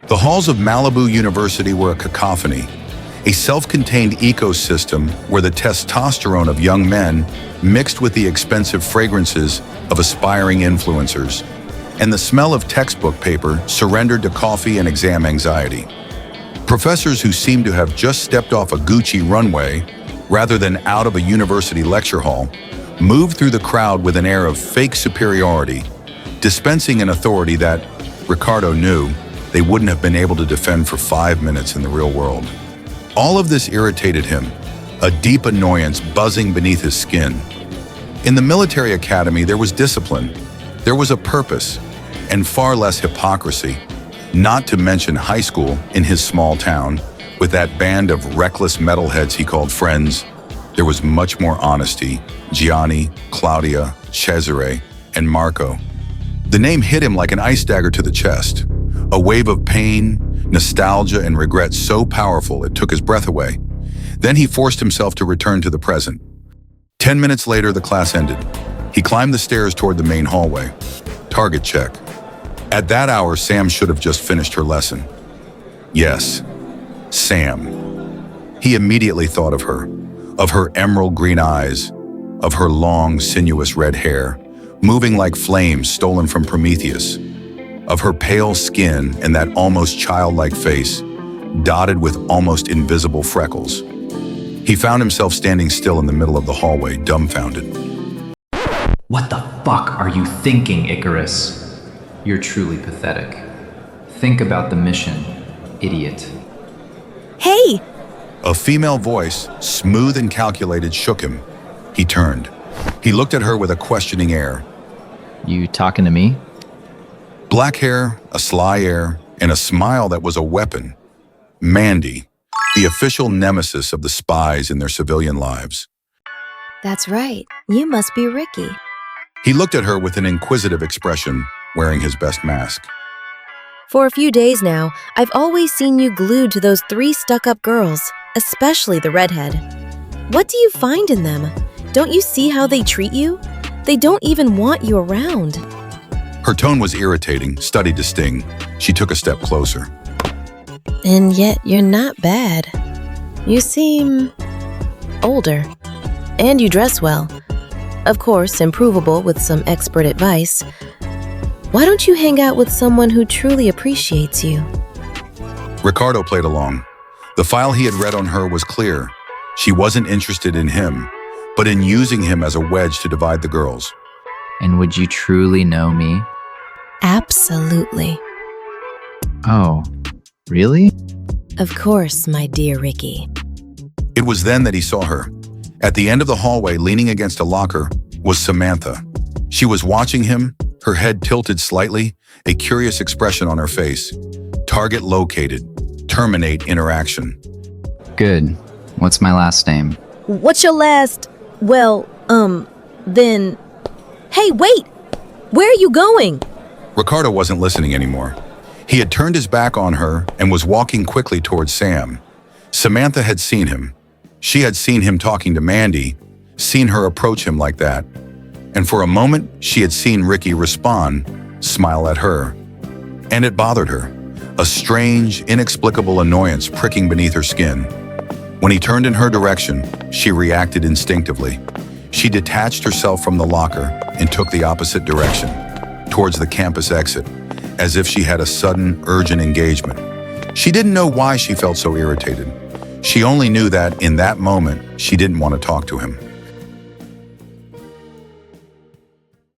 The halls of Malibu University were a cacophony, a self-contained ecosystem where the testosterone of young men mixed with the expensive fragrances of aspiring influencers, and the smell of textbook paper surrendered to coffee and exam anxiety. Professors who seemed to have just stepped off a Gucci runway, rather than out of a university lecture hall, moved through the crowd with an air of fake superiority, dispensing an authority that, Riccardo knew, they wouldn't have been able to defend for 5 minutes in the real world. All of this irritated him, a deep annoyance buzzing beneath his skin. In the military academy, there was discipline, there was a purpose, and far less hypocrisy, not to mention high school in his small town, with that band of reckless metalheads he called friends. There was much more honesty. Gianni, Claudia, Cesare, and Marco. The name hit him like an ice dagger to the chest, a wave of pain, nostalgia, and regret so powerful it took his breath away. Then he forced himself to return to the present. 10 minutes later, the class ended. He climbed the stairs toward the main hallway. Target check. At that hour, Sam should have just finished her lesson. Yes, Sam. He immediately thought of her emerald green eyes, of her long, sinuous red hair, moving like flames stolen from Prometheus, of her pale skin and that almost childlike face, dotted with almost invisible freckles. He found himself standing still in the middle of the hallway, dumbfounded. What the fuck are you thinking, Icarus? You're truly pathetic. Think about the mission, idiot. Hey! A female voice, smooth and calculated, shook him. He turned. He looked at her with a questioning air. You talking to me? Black hair, a sly air, and a smile that was a weapon. Mandy, the official nemesis of the spies in their civilian lives. That's right. You must be Ricky. He looked at her with an inquisitive expression, wearing his best mask. For a few days now, I've always seen you glued to those 3 stuck-up girls, especially the redhead. What do you find in them? Don't you see how they treat you? They don't even want you around. Her tone was irritating, studied to sting. She took a step closer. And yet you're not bad. You seem older. And you dress well. Of course, improvable with some expert advice. Why don't you hang out with someone who truly appreciates you? Riccardo played along. The file he had read on her was clear. She wasn't interested in him, but in using him as a wedge to divide the girls. And would you truly know me? Absolutely. Oh, really? Of course, my dear Ricky. It was then that he saw her. At the end of the hallway, leaning against a locker, was Samantha. She was watching him, her head tilted slightly, a curious expression on her face. Target located. Terminate interaction. Good. What's my last name? What's your last... then... Hey, wait! Where are you going? Riccardo wasn't listening anymore. He had turned his back on her and was walking quickly towards Sam. Samantha had seen him. She had seen him talking to Mandy, seen her approach him like that. And for a moment, she had seen Ricky respond, smile at her. And it bothered her, a strange, inexplicable annoyance pricking beneath her skin. When he turned in her direction, she reacted instinctively. She detached herself from the locker and took the opposite direction, towards the campus exit, as if she had a sudden, urgent engagement. She didn't know why she felt so irritated. She only knew that, in that moment, she didn't want to talk to him.